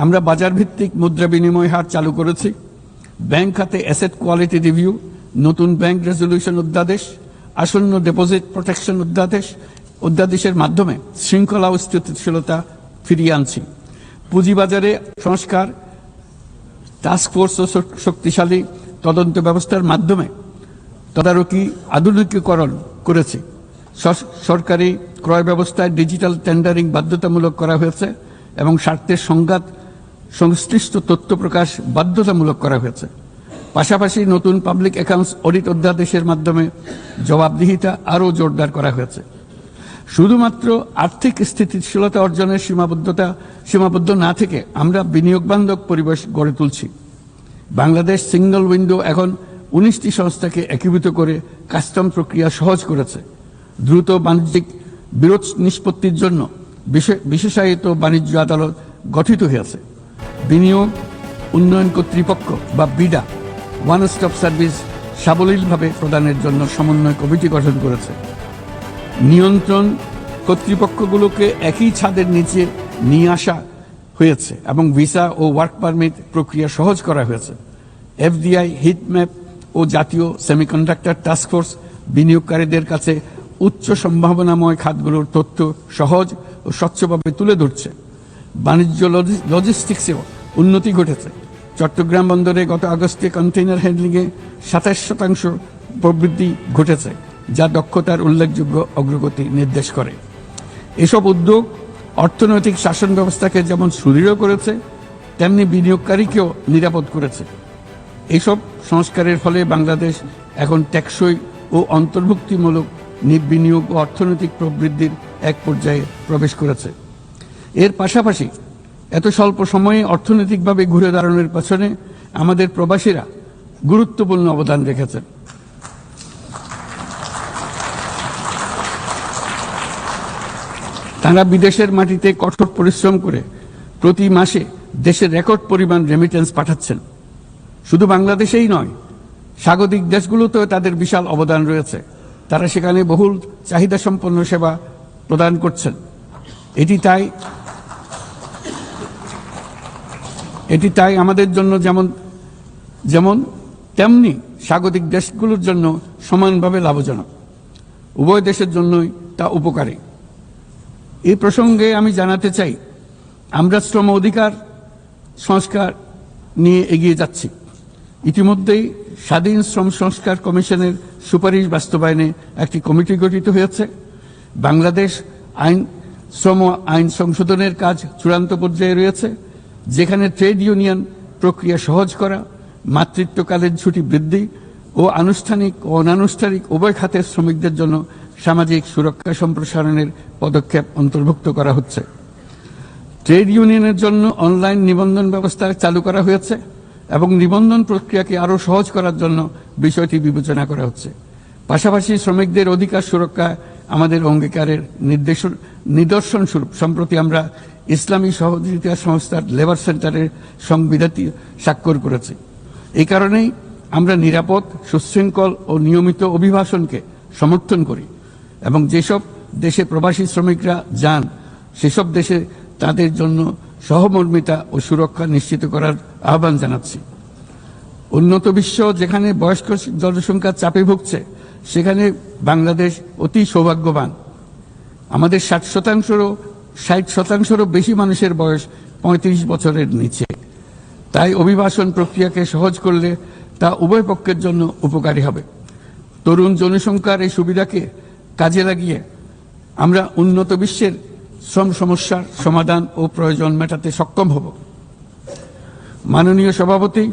আমরা বাজার ভিত্তিক মুদ্রা বিনিময় হার চালু করেছি। ব্যাংক খাতে অ্যাসেট কোয়ালিটি রিভিউ, নতুন ব্যাংক রেজলিউশন অধ্যাদেশ, আসন্ন ডিপোজিট প্রোটেকশন অধ্যাদেশের মাধ্যমে শৃঙ্খলা ও স্থিতিশীলতা ফিরিয়ে আনছি। পুঁজিবাজারে সংস্কার, টাস্কফোর্স ও শক্তিশালী তদন্ত ব্যবস্থার মাধ্যমে তদারকি আধুনিকীকরণ করেছি। সরকারি ক্রয় ব্যবস্থায় ডিজিটাল টেন্ডারিং বাধ্যতামূলক করা হয়েছে এবং স্বার্থের সংঘাত সংশ্লিষ্ট তথ্য প্রকাশ বাধ্যতামূলক করা হয়েছে। পাশাপাশি নতুন পাবলিক অ্যাকাউন্টস অডিট অধ্যাদেশের মাধ্যমে জবাবদিহিতা আরও জোরদার করা হয়েছে। শুধুমাত্র আর্থিক স্থিতিশীলতা অর্জনের সীমাবদ্ধ না থেকে আমরা বিনিয়োগ বান্ধব পরিবেশ গড়ে তুলছি। বাংলাদেশ সিঙ্গল উইন্ডো এখন 19টি সংস্থাকে একীভূত করে কাস্টম প্রক্রিয়া সহজ করেছে। দ্রুত বাণিজ্যিক বিরোধ নিষ্পত্তির জন্য বিশেষায়িত বাণিজ্য আদালত গঠিত হয়েছে। বিনিয়োগ উন্নয়ন কর্তৃপক্ষ বা বিডা ওয়ান স্টপ সার্ভিস সাবলীলভাবে প্রদানের জন্য সমন্বয় কমিটি গঠন করেছে। নিয়ন্ত্রণ কর্তৃপক্ষগুলোকে একই ছাদের নিচে নিয়ে আসা হয়েছে এবং ভিসা ও ওয়ার্ক পারমিট প্রক্রিয়া সহজ করা হয়েছে। এফডিআই, হিটম্যাপ ও জাতীয় সেমিকন্ডাক্টর টাস্কফোর্স বিনিয়োগকারীদের কাছে উচ্চ সম্ভাবনাময় খাতগুলোর তথ্য সহজ ও স্বচ্ছভাবে তুলে ধরছে। বাণিজ্য লজিস্টিক্সেও উন্নতি ঘটেছে। চট্টগ্রাম বন্দরে গত আগস্টে কন্টেইনার হ্যান্ডলিংয়ে 27% প্রবৃদ্ধি ঘটেছে, যা দক্ষতার উল্লেখযোগ্য অগ্রগতি নির্দেশ করে। এসব উদ্যোগ অর্থনৈতিক শাসন ব্যবস্থাকে যেমন সুদৃঢ় করেছে, তেমনি বিনিয়োগকারীকেও নিরাপদ করেছে। এইসব সংস্কারের ফলে বাংলাদেশ এখন টেকসই ও অন্তর্ভুক্তিমূলক বিনিয়োগ ও অর্থনৈতিক প্রবৃদ্ধির এক পর্যায়ে প্রবেশ করেছে। এর পাশাপাশি এত স্বল্প সময়ে অর্থনৈতিকভাবে ঘুরে দাঁড়ানোর পেছনে আমাদের প্রবাসীরা গুরুত্বপূর্ণ অবদান রেখেছেন। তারা বিদেশের মাটিতে কঠোর পরিশ্রম করে প্রতি মাসে দেশের রেকর্ড পরিমাণ রেমিটেন্স পাঠাচ্ছেন। শুধু বাংলাদেশেই নয়, স্বাগতিক দেশগুলোতেও তাদের বিশাল অবদান রয়েছে। তারা সেখানে বহুল চাহিদা সম্পন্ন সেবা প্রদান করছেন। এটি তাই আমাদের জন্য যেমন তেমনি স্বাগতিক দেশগুলোর জন্য সমানভাবে লাভজনক। উভয় দেশের জন্যই তা উপকারী। এই প্রসঙ্গে আমি জানাতে চাই, আমরা শ্রম অধিকার সংস্কার নিয়ে এগিয়ে যাচ্ছি। ইতিমধ্যেই স্বাধীন শ্রম সংস্কার কমিশনের সুপারিশ বাস্তবায়নে একটি কমিটি গঠিত হয়েছে। বাংলাদেশ শ্রম আইন সংশোধনের কাজ চূড়ান্ত পর্যায়ে রয়েছে, যেখানে ট্রেড ইউনিয়ন প্রক্রিয়া সহজ করা, মাতৃত্বকালীন ছুটি বৃদ্ধি ও আনুষ্ঠানিক ও অনানুষ্ঠানিক উভয় খাতের শ্রমিকদের জন্য সামাজিক সুরক্ষা সম্প্রসারণের পদক্ষেপ অন্তর্ভুক্ত করা হচ্ছে। ট্রেড ইউনিয়নের জন্য অনলাইন নিবন্ধন ব্যবস্থা চালু করা হয়েছে এবং নিবন্ধন প্রক্রিয়াকে আরও সহজ করার জন্য বিষয়টি বিবেচনা করা হচ্ছে। পাশাপাশি শ্রমিকদের অধিকার সুরক্ষা আমাদের অঙ্গীকারের নিদর্শন স্বরূপ সম্প্রতি আমরা ইসলামী সহযোগিতা সংস্থার লেবার সেন্টারের সংবিধানটি স্বাক্ষর করেছি। এই কারণেই আমরা নিরাপদ, সুশৃঙ্খল ও নিয়মিত অভিবাসনকে সমর্থন করি এবং যেসব দেশে প্রবাসী শ্রমিকরা যান সেসব দেশে তাদের জন্য সহমর্মিতা ও সুরক্ষা নিশ্চিত করার আহ্বান জানাচ্ছি। উন্নত বিশ্ব যেখানে বয়স্ক জনসংখ্যার চাপে ভুগছে, সেখানে বাংলাদেশ অতি সৌভাগ্যবান। আমাদের 60শতাংশেরও বেশি মানুষের বয়স 35 বছরের নিচে। তাই অভিবাসন প্রক্রিয়াকে সহজ করলে তা উভয় পক্ষের জন্য উপকারী হবে। তরুণ জনসংখ্যার এই সুবিধাকে কাজে লাগিয়ে আমরা উন্নত বিশ্বের শ্রম সমস্যার সমাধান ও প্রয়োজন মেটাতে সক্ষম হব। মাননীয় সভাপতি,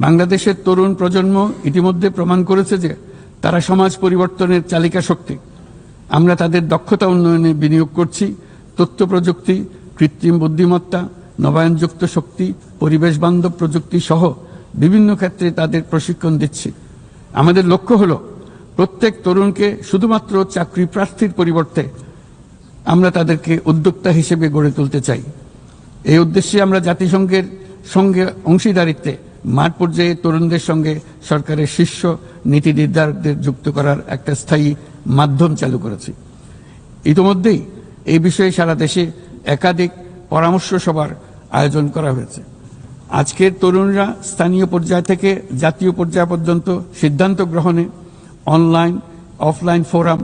বাংলাদেশের তরুণ প্রজন্ম ইতিমধ্যে প্রমাণ করেছে যে তারা সমাজ পরিবর্তনের চালিকা শক্তি। আমরা তাদের দক্ষতা উন্নয়নে বিনিয়োগ করছি। তথ্য প্রযুক্তি, কৃত্রিম বুদ্ধিমত্তা, নবায়নযুক্ত শক্তি, পরিবেশ বান্ধব প্রযুক্তি সহ বিভিন্ন ক্ষেত্রে তাদের প্রশিক্ষণ দিচ্ছি। আমাদের লক্ষ্য হল প্রত্যেক তরুণকে শুধুমাত্র চাকরি প্রার্থীর পরিবর্তে আমরা তাদেরকে উদ্যোক্তা হিসেবে গড়ে তুলতে চাই। এই উদ্দেশ্যে আমরা জাতিসংঘের সঙ্গে অংশীদারিত্বে মাঠ পর্যায়ে তরুণদের সঙ্গে সরকারের শীর্ষ নীতি নির্ধারকদের যুক্ত করার একটা স্থায়ী মাধ্যম চালু করেছি। ইতিমধ্যেই এই বিষয়ে সারা দেশে একাধিক পরামর্শ সভার আয়োজন করা হয়েছে। আজকের তরুণরা স্থানীয় পর্যায় থেকে জাতীয় পর্যায় পর্যন্ত সিদ্ধান্ত গ্রহণে অনলাইন অফলাইন ফোরাম,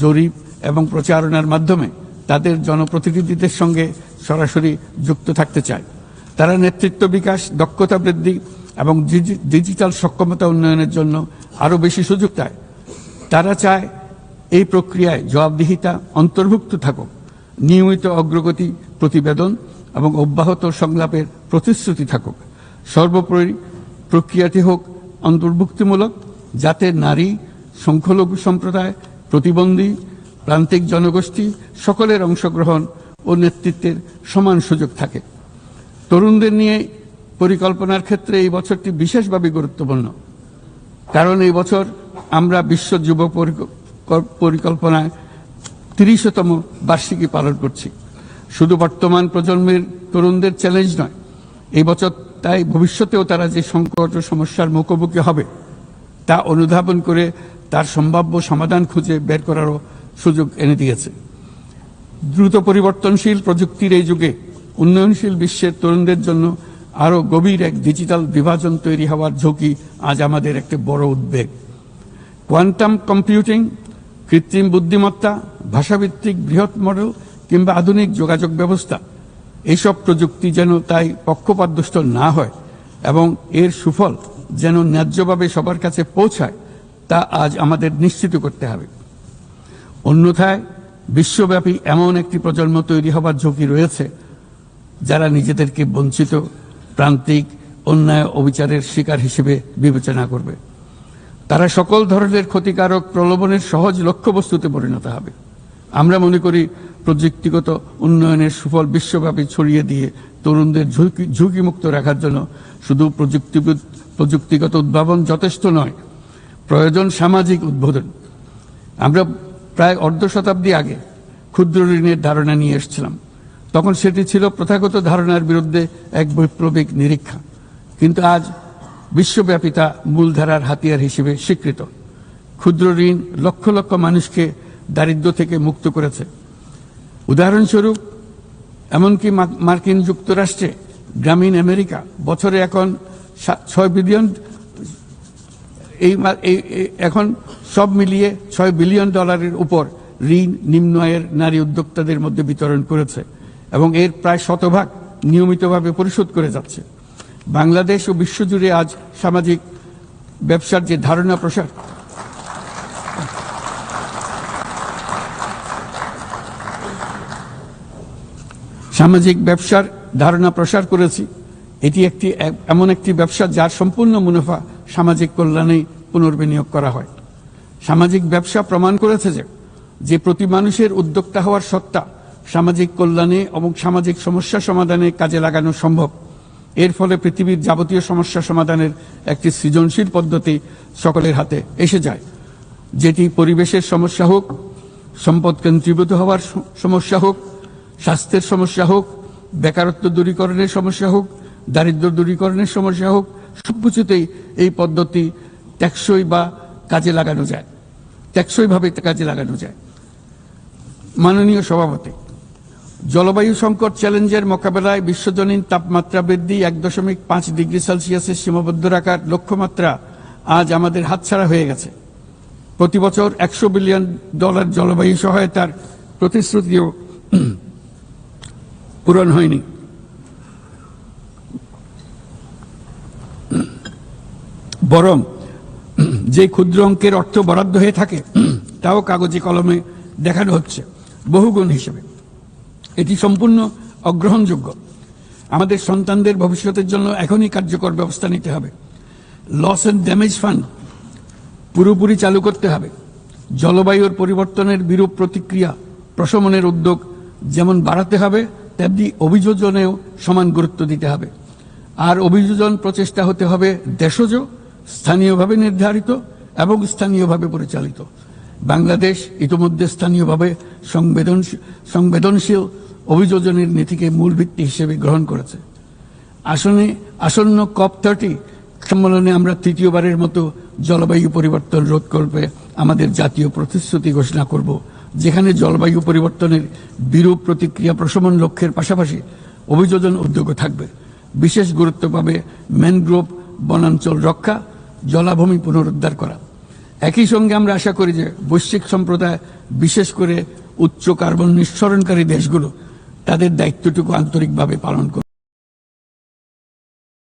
জরিপ এবং প্রচারণার মাধ্যমে তাদের জনপ্রতিনিধিদের সঙ্গে সরাসরি যুক্ত থাকতে চায়। তারা নেতৃত্ব বিকাশ, দক্ষতা বৃদ্ধি এবং ডিজিটাল সক্ষমতা উন্নয়নের জন্য আরও বেশি সুযোগ চায়। তারা চায় এই প্রক্রিয়ায় জবাবদিহিতা অন্তর্ভুক্ত থাকুক, নিয়মিত অগ্রগতি প্রতিবেদন এবং অব্যাহত সংলাপের প্রতিশ্রুতি থাকুক। সর্বোপরি প্রক্রিয়াটি হোক অন্তর্ভুক্তিমূলক, যাতে নারী, সংখ্যালঘু সম্প্রদায়, প্রতিবন্ধী, প্রান্তিক জনগোষ্ঠী সকলের অংশগ্রহণ ও নেতৃত্বের সমান সুযোগ থাকে। তরুণদের নিয়ে পরিকল্পনার ক্ষেত্রে এই বছরটি বিশেষভাবে গুরুত্বপূর্ণ, কারণ এই বছর আমরা বিশ্ব যুব পরিকল্পনায় ৩০তম বার্ষিকী পালন করছি। শুধু বর্তমান প্রজন্মের তরুণদের চ্যালেঞ্জ নয়, এই বছর তাই ভবিষ্যতেও তারা যে সংকট ও সমস্যার মুখোমুখি হবে তা অনুধাবন করে তার সম্ভাব্য সমাধান খুঁজে বের করারও সুযোগ এনে দিয়েছে। দ্রুত পরিবর্তনশীল প্রযুক্তির এই যুগে উন্নয়নশীল বিশ্বের তরুণদের জন্য আরও গভীর এক ডিজিটাল বিভাজন তৈরি হওয়ার ঝুঁকি আজ আমাদের একটি বড় উদ্বেগ। কোয়ান্টাম কম্পিউটিং, কৃত্রিম বুদ্ধিমত্তা, ভাষাভিত্তিক বৃহৎ মডেল কিংবা আধুনিক যোগাযোগ ব্যবস্থা, এইসব প্রযুক্তি যেন তাই পক্ষপাতদুষ্ট না হয় এবং এর সুফল যেন ন্যায্যভাবে সবার কাছে পৌঁছায়, তা আজ আমাদের নিশ্চিত করতে হবে। অন্যথায় বিশ্বব্যাপী এমন একটি প্রজন্ম তৈরি হবার ঝুঁকি রয়েছে যারা নিজেদেরকে বঞ্চিত, প্রান্তিক, অন্যায় অবিচারের শিকার হিসেবে বিবেচনা করবে। তারা সকল ধরনের ক্ষতিকারক প্রলোভনের সহজ লক্ষ্যবস্তুতে পরিণত হবে। আমরা মনে করি প্রযুক্তিগত উন্নয়নের সুফল বিশ্বব্যাপী ছড়িয়ে দিয়ে তরুণদের ঝুঁকিমুক্ত রাখার জন্য শুধু প্রযুক্তিগত উদ্ভাবন যথেষ্ট নয়, প্রয়োজন সামাজিক উদ্বোধন। আমরা প্রায় অর্ধ শতাব্দী আগে ক্ষুদ্র ঋণের ধারণা নিয়ে এসেছিলাম। তখন সেটি ছিল প্রথাগত ধারণার বিরুদ্ধে এক বৈপ্লবিক নিরীক্ষা, কিন্তু আজ বিশ্বব্যাপী তা মূলধারার হাতিয়ার হিসেবে স্বীকৃত। ক্ষুদ্র ঋণ লক্ষ লক্ষ মানুষকে দারিদ্র্য থেকে মুক্ত করেছে। উদাহরণস্বরূপ এমনকি মার্কিন যুক্তরাষ্ট্রে গ্রামীণ আমেরিকা বছরে এখন 6 বিলিয়ন, এখন সব মিলিয়ে $6 বিলিয়ন উপর ঋণ নিম্ন আয়ের নারী উদ্যোক্তাদের মধ্যে বিতরণ করেছে এবং এর প্রায় শতভাগ নিয়মিতভাবে পরিশোধ করে যাচ্ছে। বাংলাদেশ ও বিশ্বজুড়ে আজ সামাজিক ব্যবসার যে ধারণা প্রসার করেছি, এটি এমন একটি ব্যবসা যার সম্পূর্ণ মুনাফা সামাজিক কল্যাণে পুনর্বিনিয়োগ করা হয়। সামাজিক ব্যবসা প্রমাণ করেছে যে প্রতি মানুষের উদ্যোক্তা হওয়ার সত্তা সামাজিক কল্যাণে এবং সামাজিক সমস্যা সমাধানে কাজে লাগানো সম্ভব। এর ফলে পৃথিবীর যাবতীয় সমস্যা সমাধানের একটি সৃজনশীল পদ্ধতি সকলের হাতে এসে যায়, যেটি পরিবেশের সমস্যা হোক, সম্পদ কেন্দ্রীভূত হওয়ার সমস্যা হোক, স্বাস্থ্যের সমস্যা হোক, বেকারত্ব দূরীকরণের সমস্যা হোক, দারিদ্র্য দূরীকরণের সমস্যা হোক, সবকিছুতেই এই পদ্ধতি টেকসইভাবে কাজে লাগানো যায়। মাননীয় সভাপতি, জলবায়ু সংকট চ্যালেঞ্জের মোকাবেলায় বিশ্বজনীন তাপমাত্রা বৃদ্ধি 1.5 ডিগ্রি সেলসিয়াসের সীমাবদ্ধ রাখার লক্ষ্যমাত্রা আজ আমাদের হাতছাড়া হয়ে গেছে। প্রতি বছর $100 বিলিয়ন জলবায়ু সহায়তার প্রতিশ্রুতিও পূরণ হয়নি। বরং যে ক্ষুদ্র অঙ্কের অর্থ বরাদ্দ হয়ে থাকে তাও কাগজে কলমে দেখানো হচ্ছে বহুগুণ হিসেবে। এটি সম্পূর্ণ অগ্রহণযোগ্য। আমাদের সন্তানদের ভবিষ্যতের জন্য এখনই কার্যকর ব্যবস্থা নিতে হবে। লস অ্যান্ড ড্যামেজ ফান্ড পুরোপুরি চালু করতে হবে। জলবায়ুর পরিবর্তনের বিরূপ প্রতিক্রিয়া প্রশমনের উদ্যোগ যেমন বাড়াতে হবে, তেমনি অভিযোজনেও সমান গুরুত্ব দিতে হবে। আর অভিযোজন প্রচেষ্টা হতে হবে দেশজ, স্থানীয়ভাবে নির্ধারিত এবং স্থানীয়ভাবে পরিচালিত। বাংলাদেশ ইতিমধ্যে স্থানীয়ভাবে সংবেদনশীল অভিযোজনের নীতিকে মূল ভিত্তি হিসেবে গ্রহণ করেছে। আসন্ন COP30 সম্মেলনে আমরা তৃতীয়বারের মতো জলবায়ু পরিবর্তন রোধ করবে আমাদের জাতীয় প্রতিশ্রুতি ঘোষণা করব, যেখানে জলবায়ু পরিবর্তনের বিরূপ প্রতিক্রিয়া প্রশমন লক্ষ্যের পাশাপাশি অভিযোজন উদ্যোগও থাকবে। বিশেষ গুরুত্ব পাবে ম্যানগ্রোভ বনাঞ্চল রক্ষা, জলাভূমি পুনরুদ্ধার করা। একই সঙ্গে আমরা আশা করি যে বৈশ্বিক সম্প্রদায়, বিশেষ করে উচ্চ কার্বন নিঃসরণকারী দেশগুলো তাদের দায়িত্বটুকু আন্তরিকভাবে পালন করবে।